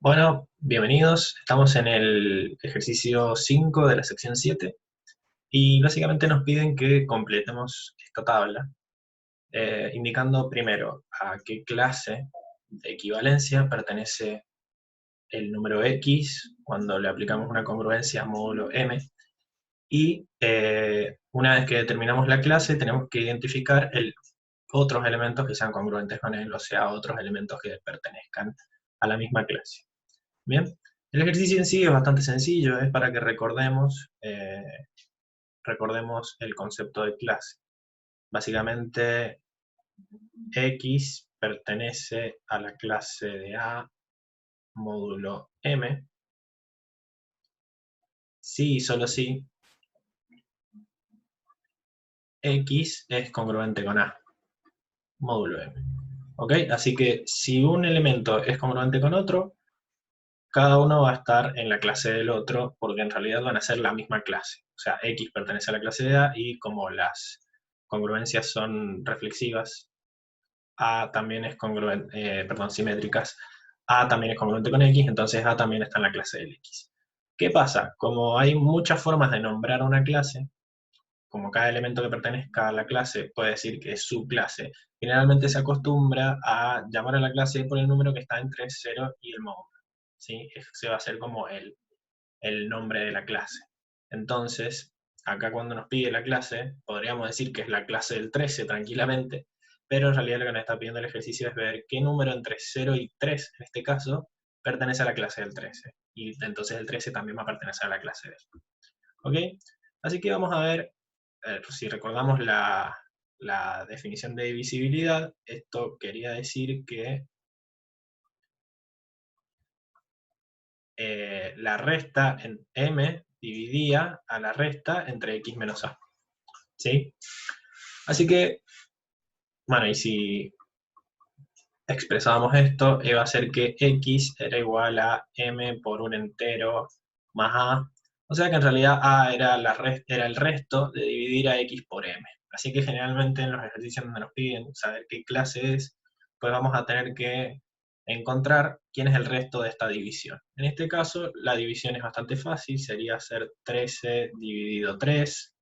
Bueno, bienvenidos. Estamos en el ejercicio 5 de la sección 7 y básicamente nos piden que completemos esta tabla, indicando primero a qué clase de equivalencia pertenece el número x cuando le aplicamos una congruencia módulo m y una vez que determinamos la clase tenemos que identificar otros elementos que sean congruentes con él, o sea, otros elementos que pertenezcan a la misma clase. Bien, el ejercicio en sí es bastante sencillo, es para que recordemos el concepto de clase. Básicamente, X pertenece a la clase de A módulo M, si y solo si X es congruente con A módulo M. ¿Ok? Así que si un elemento es congruente con otro, cada uno va a estar en la clase del otro, porque en realidad van a ser la misma clase. O sea, X pertenece a la clase de A y como las congruencias son reflexivas, A también es congruente, simétricas, A también es congruente con X, entonces A también está en la clase del X. ¿Qué pasa? Como hay muchas formas de nombrar una clase, como cada elemento que pertenezca a la clase puede decir que es su clase, generalmente se acostumbra a llamar a la clase por el número que está entre 0 y el módulo. ¿Sí? Ese va a ser como el nombre de la clase. Entonces, acá cuando nos pide la clase, podríamos decir que es la clase del 13 tranquilamente, pero en realidad lo que nos está pidiendo el ejercicio es ver qué número entre 0 y 3, en este caso, pertenece a la clase del 13. Y entonces el 13 también va a pertenecer a la clase del. ¿Ok? Así que vamos a ver, si recordamos la definición de divisibilidad, esto quería decir que la resta en m dividía a la resta entre x menos a. ¿Sí? Así que, bueno, y si expresábamos esto, iba a ser que x era igual a m por un entero más a. O sea que en realidad a era el resto de dividir a x por m. Así que generalmente en los ejercicios donde nos piden saber qué clase es, pues vamos a tener que encontrar quién es el resto de esta división. En este caso, la división es bastante fácil, sería hacer 13 dividido 3,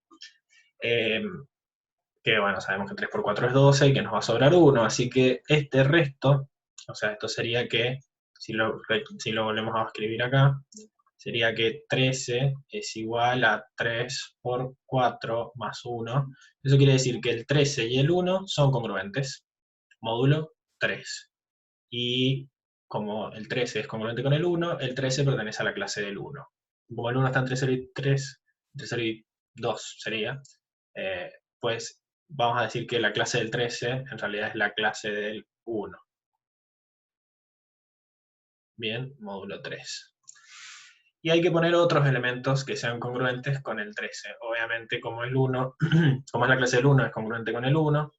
que bueno, sabemos que 3 por 4 es 12 y que nos va a sobrar 1, así que este resto, o sea, esto sería que, si lo volvemos a escribir acá, sería que 13 es igual a 3 por 4 más 1. Eso quiere decir que el 13 y el 1 son congruentes, módulo 3. Y como el 13 es congruente con el 1, el 13 pertenece a la clase del 1. Como el 1 está entre 0 y 3, entre 0 y 2 sería, pues vamos a decir que la clase del 13 en realidad es la clase del 1. Bien, módulo 3. Y hay que poner otros elementos que sean congruentes con el 13. Obviamente, como el 1, como es la clase del 1, es congruente con el 1.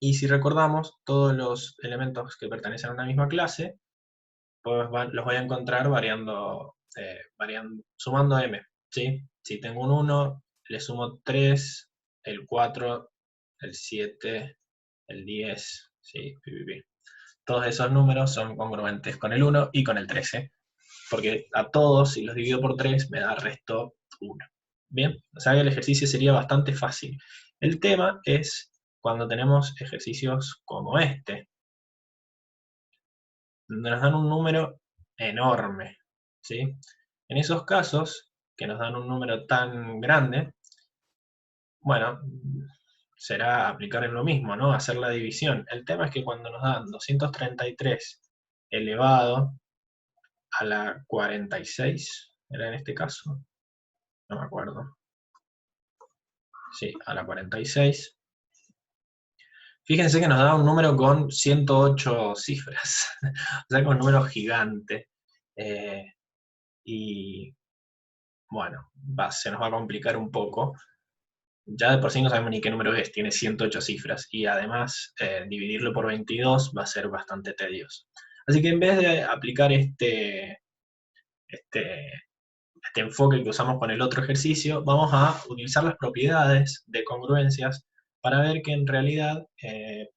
Y si recordamos, todos los elementos que pertenecen a una misma clase, pues los voy a encontrar sumando m. ¿Sí? Si tengo un 1, le sumo 3, el 4, el 7, el 10, ¿sí? Todos esos números son congruentes con el 1 y con el 13, porque a todos, si los divido por 3, me da resto 1. Bien, o sea que el ejercicio sería bastante fácil. El tema es cuando tenemos ejercicios como este, donde nos dan un número enorme, ¿sí? En esos casos, que nos dan un número tan grande, bueno, será aplicar en lo mismo, ¿no? Hacer la división. El tema es que cuando nos dan 233 elevado a la 46, ¿era en este caso? No me acuerdo. Sí, a la 46. Fíjense que nos da un número con 108 cifras, o sea, con un número gigante. Y bueno, se nos va a complicar un poco. Ya de por sí no sabemos ni qué número es, tiene 108 cifras, y además dividirlo por 22 va a ser bastante tedioso. Así que en vez de aplicar este, este enfoque que usamos con el otro ejercicio, vamos a utilizar las propiedades de congruencias para ver que en realidad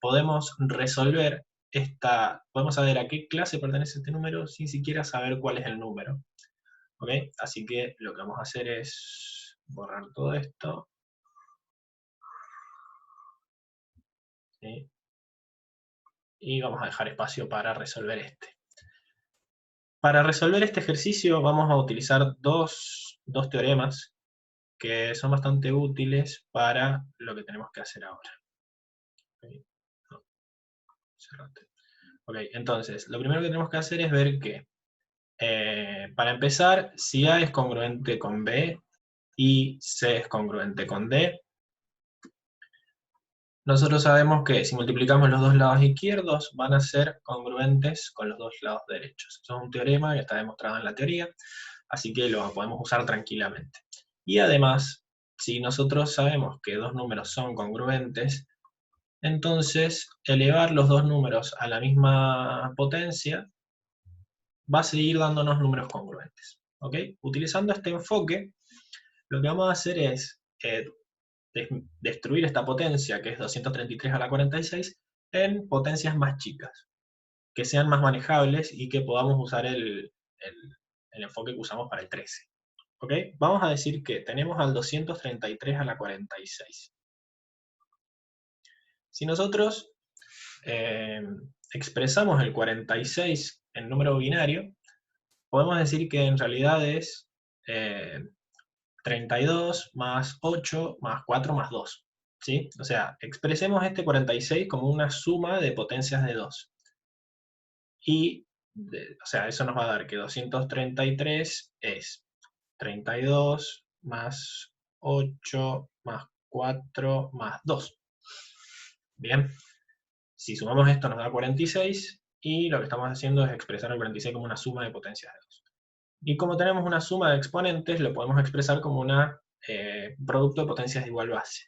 podemos resolver podemos saber a qué clase pertenece este número sin siquiera saber cuál es el número. ¿Ok? Así que lo que vamos a hacer es borrar todo esto. ¿Sí? Y vamos a dejar espacio para resolver este. Para resolver este ejercicio vamos a utilizar dos teoremas que son bastante útiles para lo que tenemos que hacer ahora. ¿Okay? No, cerrate. Ok, entonces, lo primero que tenemos que hacer es ver que, para empezar, si A es congruente con B y C es congruente con D, nosotros sabemos que si multiplicamos los dos lados izquierdos van a ser congruentes con los dos lados derechos. Eso es un teorema que está demostrado en la teoría, así que lo podemos usar tranquilamente. Y además, si nosotros sabemos que dos números son congruentes, entonces elevar los dos números a la misma potencia va a seguir dándonos números congruentes. ¿Ok? Utilizando este enfoque, lo que vamos a hacer es destruir esta potencia, que es 233 a la 46, en potencias más chicas, que sean más manejables y que podamos usar el enfoque que usamos para el 13. ¿Ok? Vamos a decir que tenemos al 233 a la 46. Si nosotros expresamos el 46 en número binario, podemos decir que en realidad es 32 más 8 más 4 más 2. ¿Sí? O sea, expresemos este 46 como una suma de potencias de 2. Y, o sea, eso nos va a dar que 233 es 32 más 8 más 4 más 2. Bien, si sumamos esto nos da 46 y lo que estamos haciendo es expresar el 46 como una suma de potencias de 2. Y como tenemos una suma de exponentes, lo podemos expresar como un producto de potencias de igual base.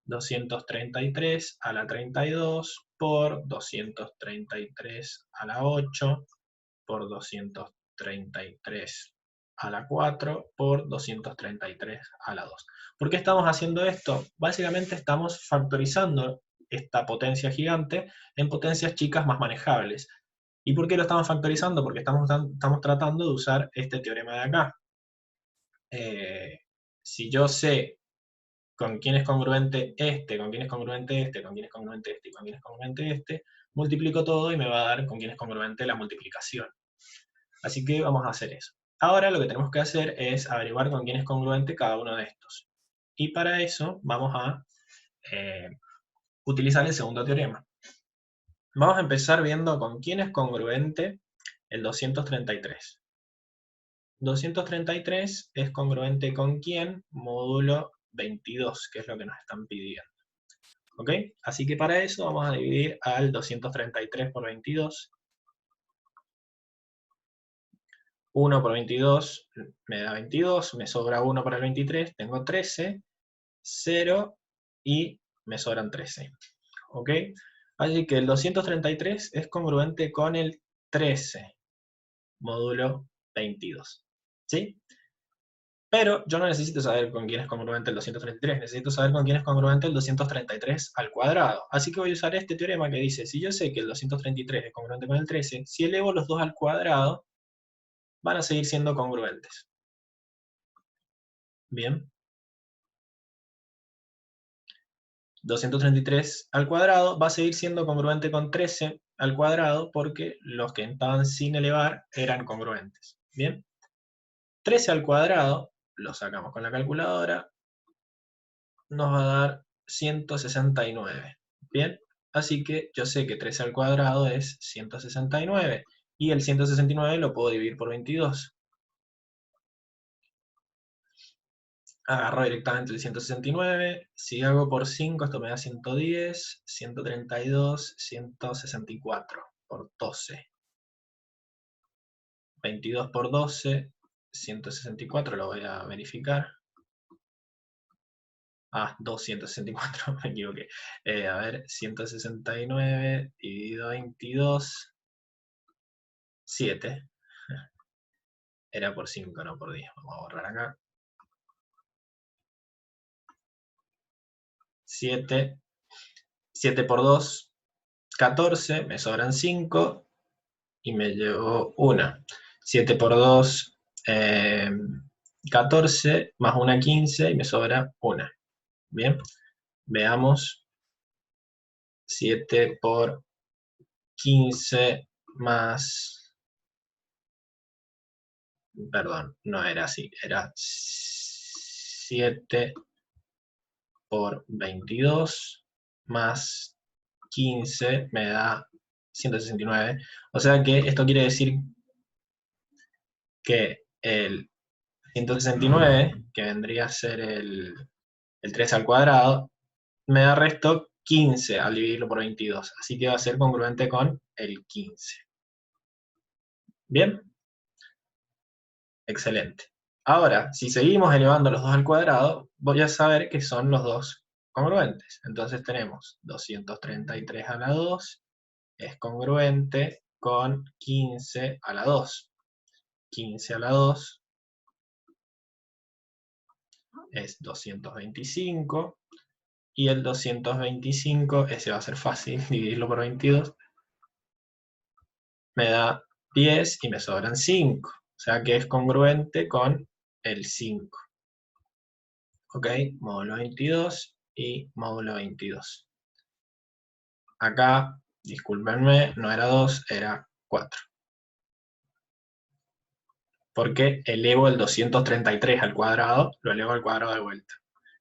233 a la 32 por 233 a la 8 por 233 a la 4 por 233 a la 2. ¿Por qué estamos haciendo esto? Básicamente estamos factorizando esta potencia gigante en potencias chicas más manejables. ¿Y por qué lo estamos factorizando? Porque estamos tratando de usar este teorema de acá. Si yo sé con quién es congruente este, con quién es congruente este, con quién es congruente este y con quién es congruente este, multiplico todo y me va a dar con quién es congruente la multiplicación. Así que vamos a hacer eso. Ahora lo que tenemos que hacer es averiguar con quién es congruente cada uno de estos. Y para eso vamos a utilizar el segundo teorema. Vamos a empezar viendo con quién es congruente el 233. 233 es congruente con quién, módulo 22, que es lo que nos están pidiendo. ¿Ok? Así que para eso vamos a dividir al 233 por 22. 1 por 22 me da 22, me sobra 1 para el 23, tengo 13, 0 y me sobran 13. ¿Ok? Así que el 233 es congruente con el 13, módulo 22. ¿Sí? Pero yo no necesito saber con quién es congruente el 233, necesito saber con quién es congruente el 233 al cuadrado. Así que voy a usar este teorema que dice, si yo sé que el 233 es congruente con el 13, si elevo los dos al cuadrado, van a seguir siendo congruentes. Bien. 233 al cuadrado va a seguir siendo congruente con 13 al cuadrado porque los que estaban sin elevar eran congruentes. Bien. 13 al cuadrado, lo sacamos con la calculadora, nos va a dar 169. Bien, así que yo sé que 13 al cuadrado es 169 y el 169 lo puedo dividir por 22. Agarro directamente el 169, si hago por 5 esto me da 110, 132, 164 por 12. 22 por 12, 164, lo voy a verificar. 264, me equivoqué. A ver, 169 dividido 22, 7. Era por 5, no por 10. Vamos a borrar acá. 7. 7 por 2, 14, me sobran 5 y me llevo 1. 7 por 2, 14, más 1, 15 y me sobra 1. Bien, veamos. 7 por 15 más... Perdón, no era así, era 7 por 22 más 15 me da 169. O sea que esto quiere decir que el 169, que vendría a ser el 3 al cuadrado, me da resto 15 al dividirlo por 22. Así que va a ser congruente con el 15. ¿Bien? Excelente. Ahora, si seguimos elevando los dos al cuadrado, voy a saber que son los dos congruentes. Entonces tenemos 233 a la 2 es congruente con 15 a la 2. 15 a la 2 es 225. Y el 225, ese va a ser fácil, dividirlo por 22, me da 10 y me sobran 5. O sea que es congruente con el 5. ¿Ok? Módulo 22 y módulo 22. Acá, discúlpenme, no era 2, era 4. Porque elevo el 233 al cuadrado, lo elevo al cuadrado de vuelta.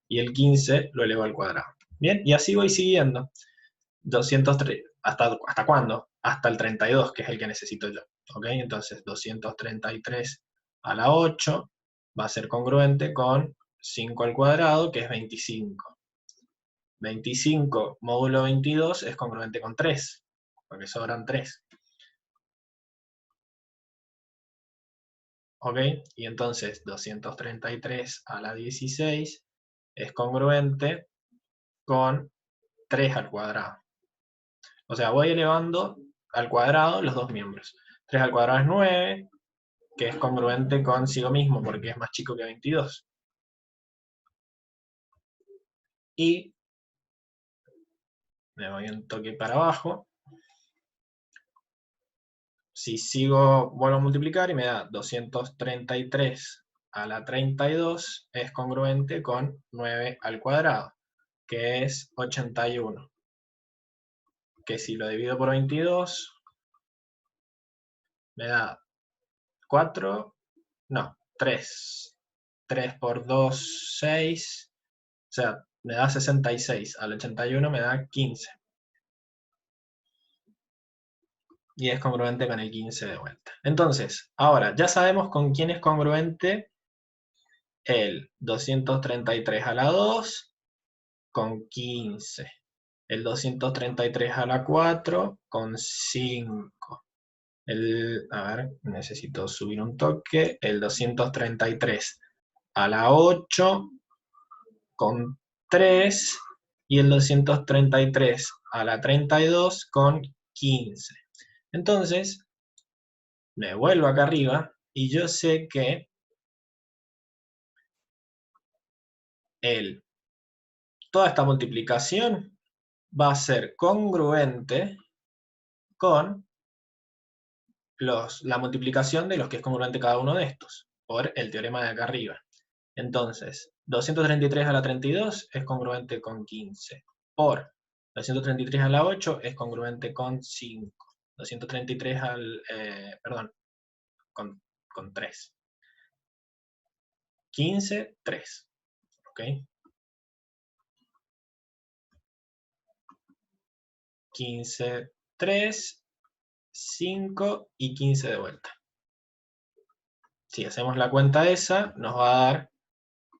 Y el 15 lo elevo al cuadrado. Bien, y así voy siguiendo. 203, ¿hasta cuándo? Hasta el 32, que es el que necesito yo. ¿Ok? Entonces 233 a la 8 va a ser congruente con 5 al cuadrado, que es 25. 25 módulo 22 es congruente con 3, porque sobran 3. ¿Ok? Y entonces 233 a la 16 es congruente con 3 al cuadrado. O sea, voy elevando al cuadrado los dos miembros. 3 al cuadrado es 9, que es congruente consigo mismo, porque es más chico que 22. Y me voy un toque para abajo. Si sigo, vuelvo a multiplicar y me da 233 a la 32 es congruente con 9 al cuadrado, que es 81. Que si lo divido por 22, me da 4, no, 3. 3 por 2, 6. O sea, me da 66. Al 81 me da 15. Y es congruente con el 15 de vuelta. Entonces, ahora, ya sabemos con quién es congruente el 233 a la 2 con 15. El 233 a la 4 con 5. A ver, necesito subir un toque. El 233 a la 8 con 3. Y el 233 a la 32 con 15. Entonces, me vuelvo acá arriba y yo sé que toda esta multiplicación va a ser congruente con la multiplicación de los que es congruente cada uno de estos, por el teorema de acá arriba. Entonces, 233 a la 32 es congruente con 15, por 233 a la 8 es congruente con 5, 233 perdón, con 3. 15, 3, ¿ok? 15, 3, 5 y 15 de vuelta. Si hacemos la cuenta esa, nos va a dar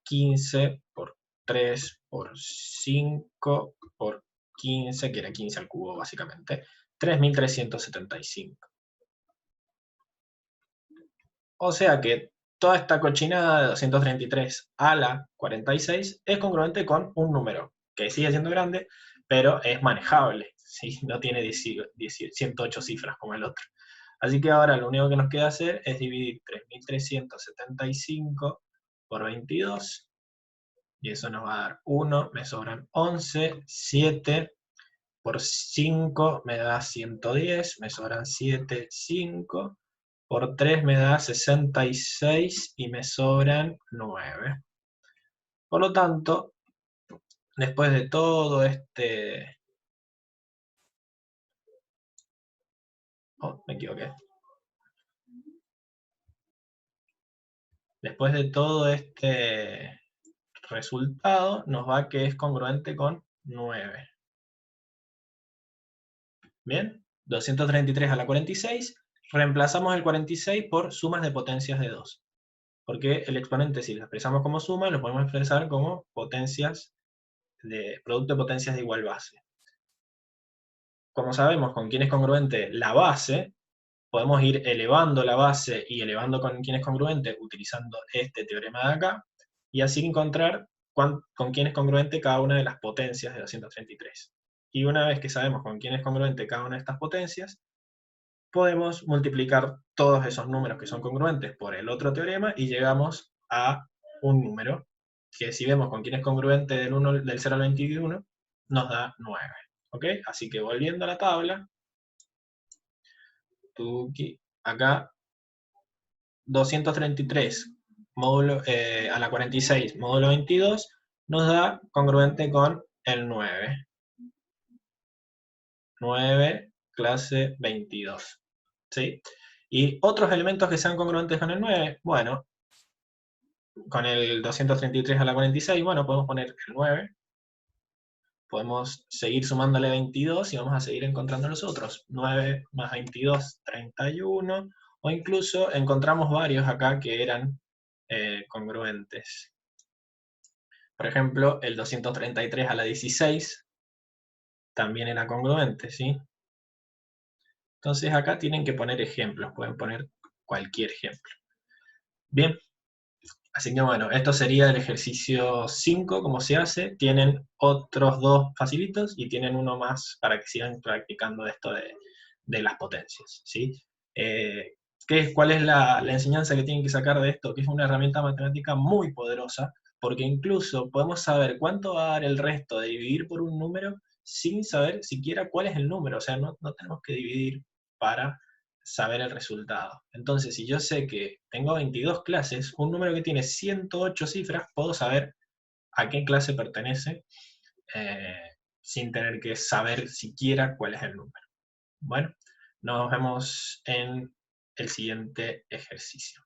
15 por 3 por 5 por 15, que era 15 al cubo básicamente, 3.375. O sea que toda esta cochinada de 233 a la 46 es congruente con un número, que sigue siendo grande, pero es manejable, ¿sí? No tiene 108 cifras como el otro. Así que ahora lo único que nos queda hacer es dividir 3.375 por 22, y eso nos va a dar 1, me sobran 11, 7 por 5 me da 110, me sobran 7, 5. Por 3 me da 66 y me sobran 9. Por lo tanto, después de todo este... Oh, me equivoqué. Después de todo este resultado, nos va que es congruente con 9. Bien, 233 a la 46. Reemplazamos el 46 por sumas de potencias de 2. Porque el exponente, si lo expresamos como suma, lo podemos expresar como potencias de producto de potencias de igual base. Como sabemos con quién es congruente la base, podemos ir elevando la base y elevando con quién es congruente utilizando este teorema de acá, y así encontrar con quién es congruente cada una de las potencias de 233. Y una vez que sabemos con quién es congruente cada una de estas potencias, podemos multiplicar todos esos números que son congruentes por el otro teorema y llegamos a un número que, si vemos con quién es congruente del 0 al 21, nos da 9. ¿Ok? Así que volviendo a la tabla, acá 233 módulo, a la 46 módulo 22 nos da congruente con el 9. 9 clase 22. ¿Sí? Y otros elementos que sean congruentes con el 9, bueno, con el 233 a la 46, bueno, podemos poner el 9. Podemos seguir sumándole 22 y vamos a seguir encontrando los otros. 9 más 22, 31. O incluso encontramos varios acá que eran congruentes. Por ejemplo, el 233 a la 16 también era congruente, ¿sí? Entonces acá tienen que poner ejemplos, pueden poner cualquier ejemplo. Bien, así que bueno, esto sería el ejercicio 5, como se hace. Tienen otros dos facilitos y tienen uno más para que sigan practicando esto de las potencias, ¿sí? ¿Cuál es la enseñanza que tienen que sacar de esto? Que es una herramienta matemática muy poderosa, porque incluso podemos saber cuánto va a dar el resto de dividir por un número sin saber siquiera cuál es el número. O sea, no tenemos que dividir para saber el resultado. Entonces, si yo sé que tengo 22 clases, un número que tiene 108 cifras, puedo saber a qué clase pertenece eh, sin tener que saber siquiera cuál es el número. Bueno, nos vemos en el siguiente ejercicio.